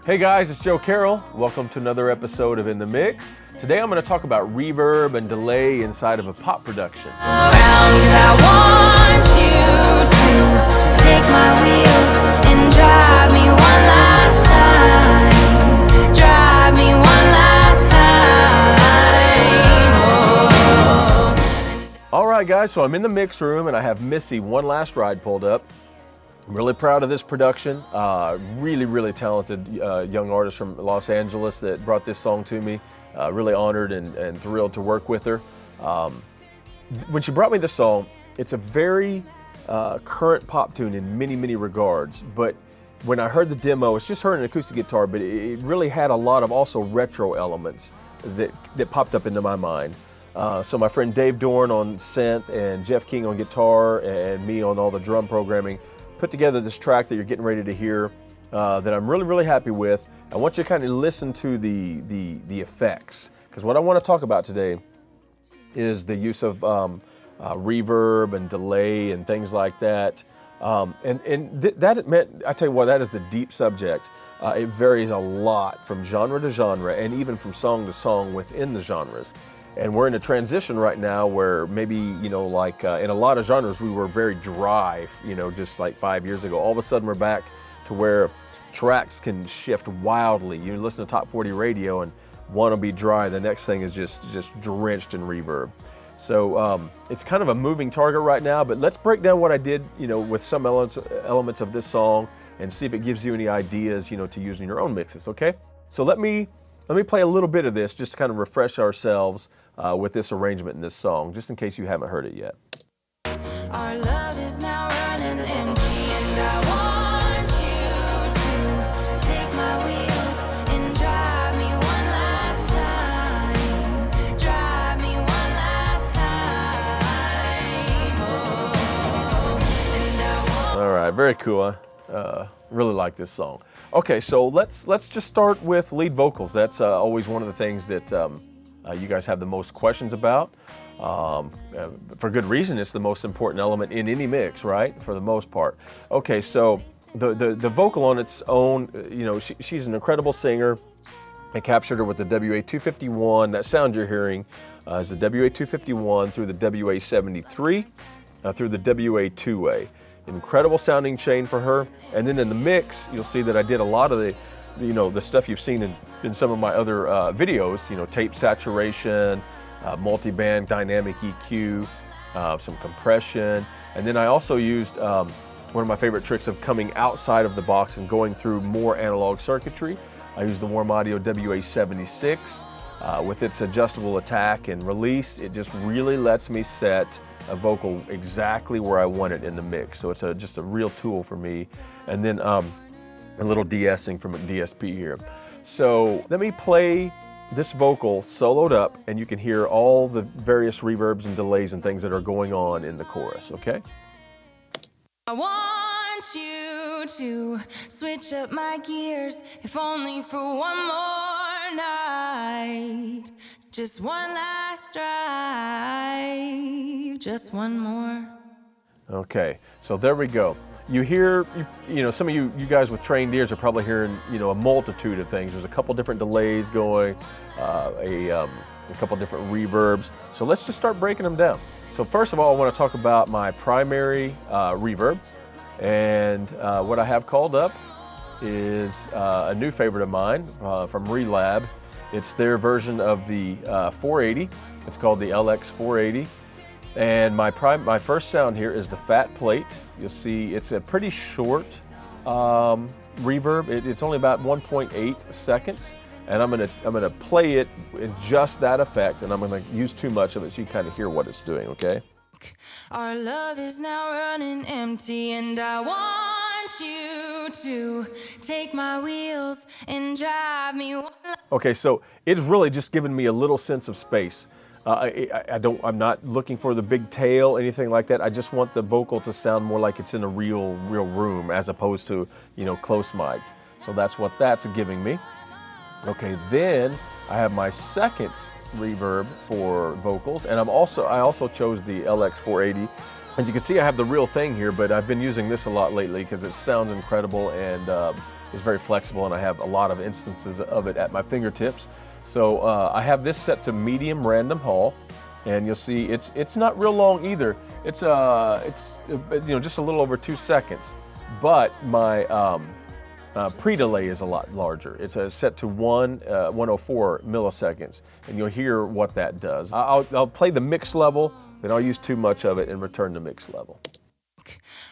Hey guys, it's Joe Carrell. Welcome to another episode of In the Mix. Today I'm going to talk about reverb and delay inside of a pop production. I want you to take my wheels and drive me one last time. Drive me one last time. Oh. All right guys, so I'm in the mix room and I have MISY One Last Ride pulled up. I'm really proud of this production. Really talented young artist from Los Angeles that brought this song to me. Really honored and thrilled to work with her. When she brought me this song, it's a very current pop tune in many regards. But when I heard the demo, it's just her and an acoustic guitar, but it really had a lot of also retro elements that popped up into my mind. So my friend Dave Dorn on synth and Jeff King on guitar and me on all the drum programming put together this track that you're getting ready to hear that I'm really happy with. I want you to kind of listen to the effects, because what I want to talk about today is the use of reverb and delay and things like that. That meant, I tell you what, that is a deep subject. It varies a lot from genre to genre and even from song to song within the genres. And we're in a transition right now where maybe, like in a lot of genres, we were very dry, just like 5 years ago. All of a sudden we're back to where tracks can shift wildly. You listen to Top 40 radio and one will be dry, the next thing is just drenched in reverb. So it's kind of a moving target right now, but let's break down what I did, with some elements of this song and see if it gives you any ideas, to use in your own mixes, okay? So let me play a little bit of this just to kind of refresh ourselves with this arrangement in this song, just in case you haven't heard it yet. Our love is now running empty, and I want you to take my wheels and drive me one last time. Drive me one last time. Oh, and I want. All right, very cool. Really like this song. Okay, so let's just start with lead vocals. That's always one of the things that you guys have the most questions about. For good reason, it's the most important element in any mix, right? For the most part. Okay, so the vocal on its own, she's an incredible singer. I captured her with the WA-251. That sound you're hearing is the WA-251 through the WA-73 through the WA-2A. Incredible sounding chain for her. And then in the mix, you'll see that I did a lot of the stuff you've seen in some of my other videos, tape saturation, multi-band dynamic EQ, some compression. And then I also used one of my favorite tricks of coming outside of the box and going through more analog circuitry. I used the Warm Audio WA-76 with its adjustable attack and release. It just really lets me set a vocal exactly where I want it in the mix. So it's just a real tool for me. And then a little de-essing from a DSP here. So let me play this vocal soloed up and you can hear all the various reverbs and delays and things that are going on in the chorus, okay? I want you to switch up my gears, if only for one more night. Just one last drive, just one more. Okay, so there we go. You hear, some of you guys with trained ears are probably hearing, a multitude of things. There's a couple different delays going, a couple different reverbs. So let's just start breaking them down. So first of all, I want to talk about my primary reverb. And what I have called up is a new favorite of mine from Relab. It's their version of the 480. It's called the LX 480. And my first sound here is the fat plate. You'll see it's a pretty short reverb. It's only about 1.8 seconds. And I'm gonna play it in just that effect, and I'm gonna use too much of it so you kind of hear what it's doing, okay? Our love is now running empty, and I want you to take my wheels and drive me. Okay, so it's really just giving me a little sense of space. I'm not looking for the big tail, anything like that. I just want the vocal to sound more like it's in a real room as opposed to, close mic'd. So that's what that's giving me. Okay, then I have my second reverb for vocals, and I also chose the LX 480 As you can see, I have the real thing here, but I've been using this a lot lately because it sounds incredible and is very flexible, and I have a lot of instances of it at my fingertips. So I have this set to medium random hall, and you'll see it's not real long either. It's just a little over 2 seconds, but my pre-delay is a lot larger. It's set to 104 milliseconds, and you'll hear what that does. I'll play the mix level, then I'll use too much of it and return to mix level.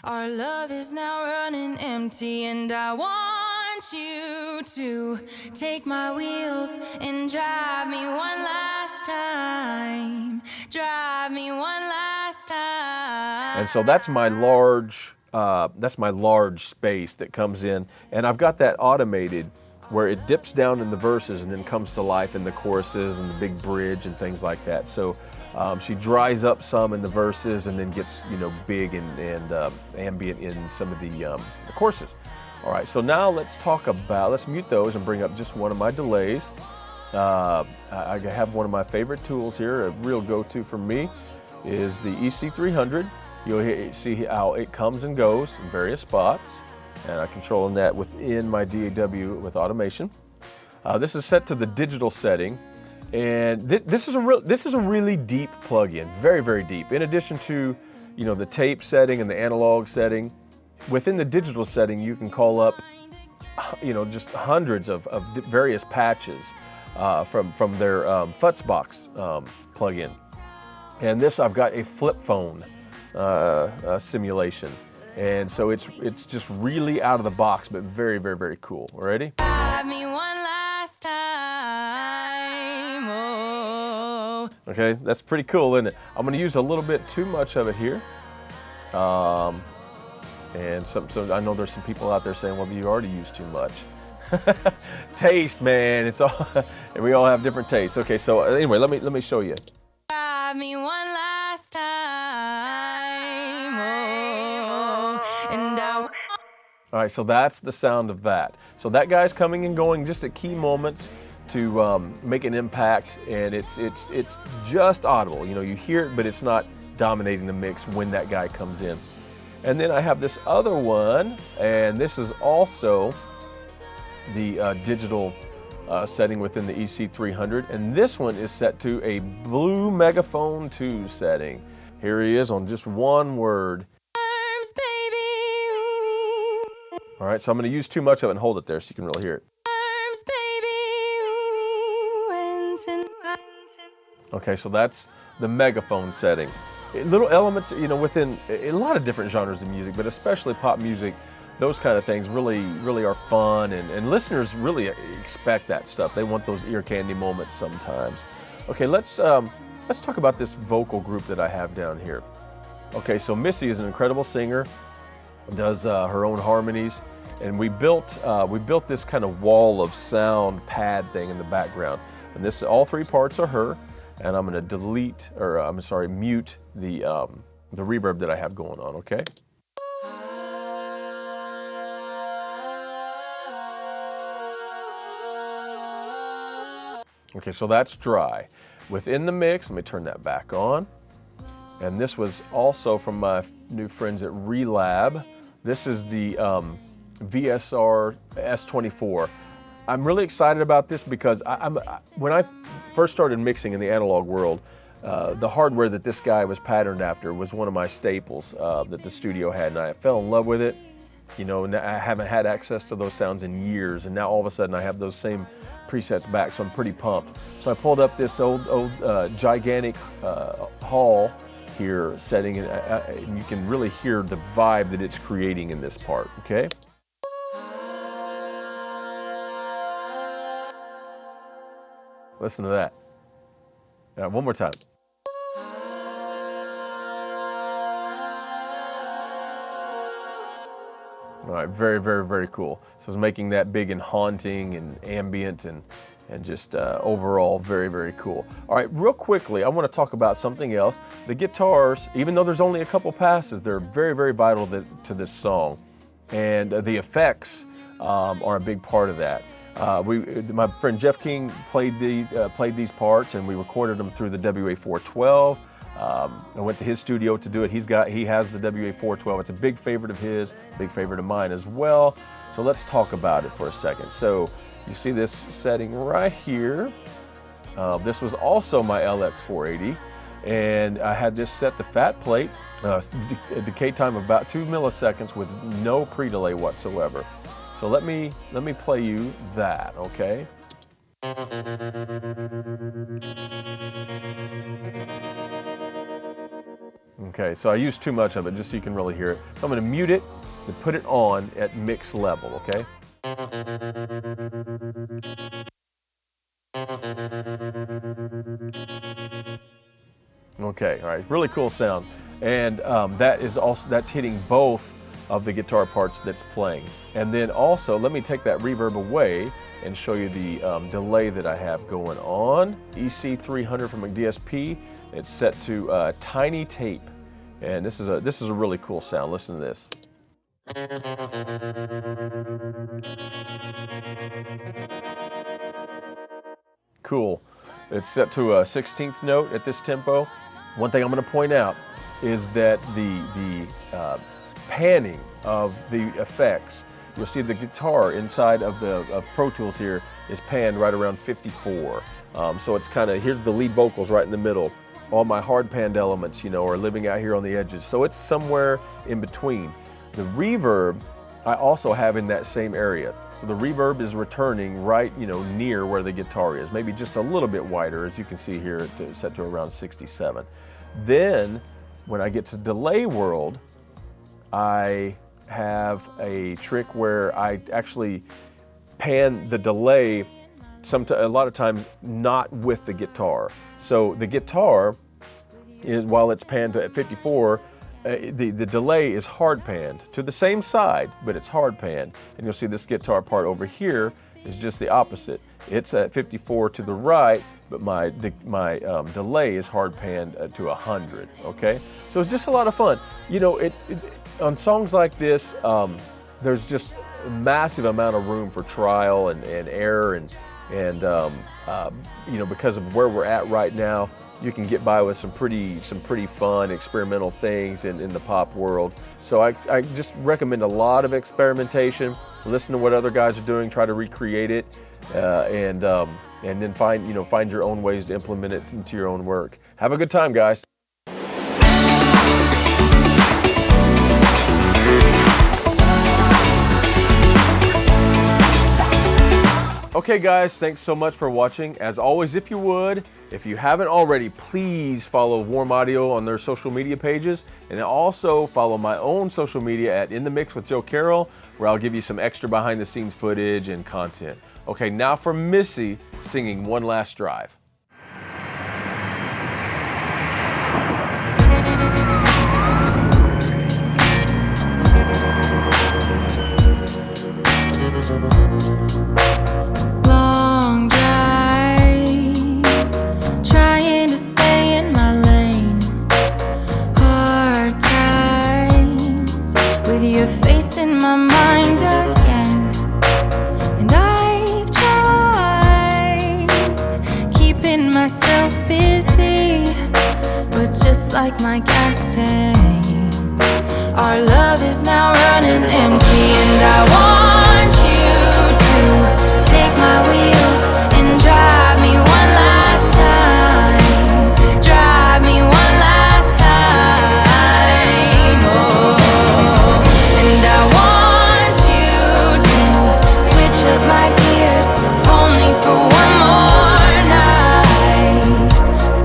Our love is now running empty, and I want you to take my wheels and drive me one last time. Drive me one last time. And so that's my large space that comes in, and I've got that automated where it dips down in the verses and then comes to life in the choruses and the big bridge and things like that. So she dries up some in the verses and then gets big and ambient in some of the choruses. All right, so now let's mute those and bring up just one of my delays. I have one of my favorite tools here, a real go-to for me, is the EC300. You'll see how it comes and goes in various spots, and I'm controlling that within my DAW with automation. This is set to the digital setting, and this is a really deep plugin, very, very deep. In addition to the tape setting and the analog setting, within the digital setting you can call up just hundreds of various patches from their Futzbox plugin. And this, I've got a flip phone simulation, and so it's just really out of the box, but very, very, very cool. Ready? Drive me one last time. Oh. Okay, that's pretty cool, isn't it? I'm going to use a little bit too much of it here, and so I know there's some people out there saying, well, you already used too much. Taste, man, it's all and we all have different tastes. Okay, so anyway, let me show you. Drive me one last time. Oh. And All right, so that's the sound of that. So that guy's coming and going just at key moments to make an impact, and it's just audible. You hear it, but it's not dominating the mix when that guy comes in. And then I have this other one, and this is also the digital setting within the EC300, and this one is set to a Blue Megaphone 2 setting. Here he is on just one word. arms, baby. Ooh. All right, so I'm going to use too much of it and hold it there so you can really hear it. Arms, baby. Ooh. And tonight. Okay, so that's the megaphone setting. Little elements, within a lot of different genres of music, but especially pop music, those kind of things really, really are fun, and listeners really expect that stuff. They want those ear candy moments sometimes. Okay, let's talk about this vocal group that I have down here. Okay, so MISY is an incredible singer, does her own harmonies, and we built this kind of wall of sound pad thing in the background. And all three parts are her, and I'm going to mute the reverb that I have going on. Okay. Okay, so that's dry. Within the mix, let me turn that back on. And this was also from my new friends at Relab. This is the VSR S24. I'm really excited about this because when I first started mixing in the analog world, the hardware that this guy was patterned after was one of my staples that the studio had, and I fell in love with it. And I haven't had access to those sounds in years, and now all of a sudden I have those same presets back, so I'm pretty pumped. So I pulled up this old gigantic hall here setting, and you can really hear the vibe that it's creating in this part, okay? Listen to that. One more time. All right, very, very, very cool. So it's making that big and haunting and ambient and just overall very, very cool. All right, real quickly, I want to talk about something else. The guitars, even though there's only a couple passes, they're very, very vital to this song. And the effects are a big part of that. My friend Jeff King played these parts, and we recorded them through the WA-412. I went to his studio to do it. He has the WA-412. It's a big favorite of his, big favorite of mine as well. So let's talk about it for a second. So you see this setting right here. This was also my LX480, and I had this set to fat plate, decay time of about 2 milliseconds with no pre-delay whatsoever. So let me play you that, okay? Okay, so I used too much of it just so you can really hear it. So I'm going to mute it and put it on at mix level, okay? Okay, all right, really cool sound. And that's hitting both of the guitar parts that's playing. And then also, let me take that reverb away and show you the delay that I have going on. EC300 from DSP. It's set to tiny tape. And this is a really cool sound. Listen to this. Cool. It's set to a 16th note at this tempo. One thing I'm going to point out is that the panning of the effects, you'll see the guitar inside of Pro Tools here is panned right around 54. So it's kind of, here's the lead vocals right in the middle. All my hard panned elements, you know, are living out here on the edges. So it's somewhere in between. The reverb I also have in that same area. So the reverb is returning right, you know, near where the guitar is, maybe just a little bit wider, as you can see here, set to around 67. Then when I get to delay world, I have a trick where I actually pan the delay a lot of times not with the guitar. So the guitar is, while it's panned at 54, the delay is hard panned to the same side, but it's hard panned. And you'll see this guitar part over here is just the opposite. It's at 54 to the right, but my delay is hard panned to 100, okay? So it's just a lot of fun. You know, on songs like this, there's just a massive amount of room for trial and error, and you know, because of where we're at right now, you can get by with some pretty fun experimental things in the pop world. So I just recommend a lot of experimentation. Listen to what other guys are doing, try to recreate it, and then find your own ways to implement it into your own work. Have a good time, guys. Okay guys, thanks so much for watching. As always, if you haven't already, please follow Warm Audio on their social media pages, and also follow my own social media at In The Mix with Joe Carrell, where I'll give you some extra behind the scenes footage and content. Okay, now for MISY singing One Last Drive. Your face in my mind again, and I've tried keeping myself busy, but just like my gas tank, our love is now running empty, and I want you to take my wheels and drive me one last time, drive me one last time, oh. And I want you to switch up my gears, if only for one more night.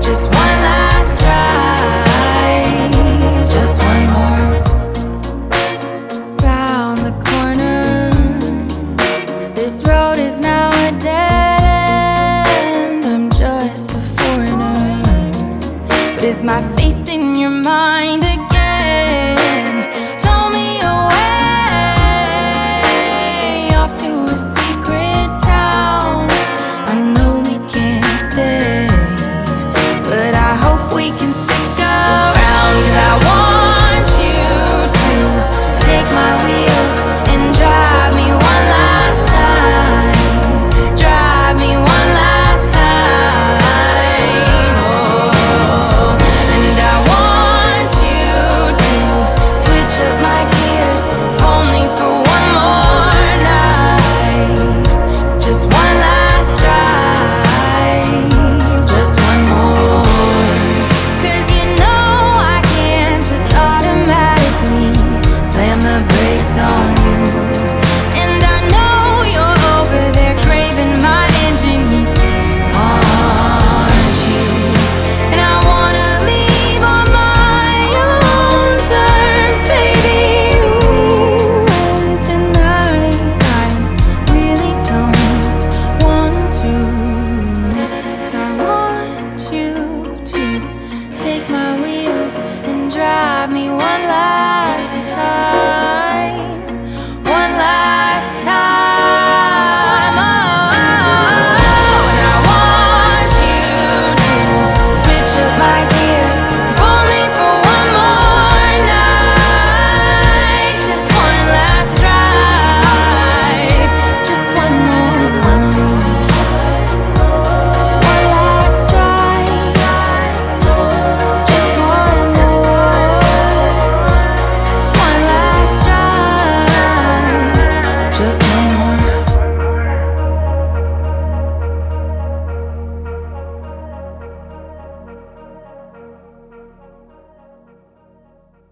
Just one last ride, just one more. Round the corner, this road is now a dead end. I'm just a foreigner, but is my face in your mind?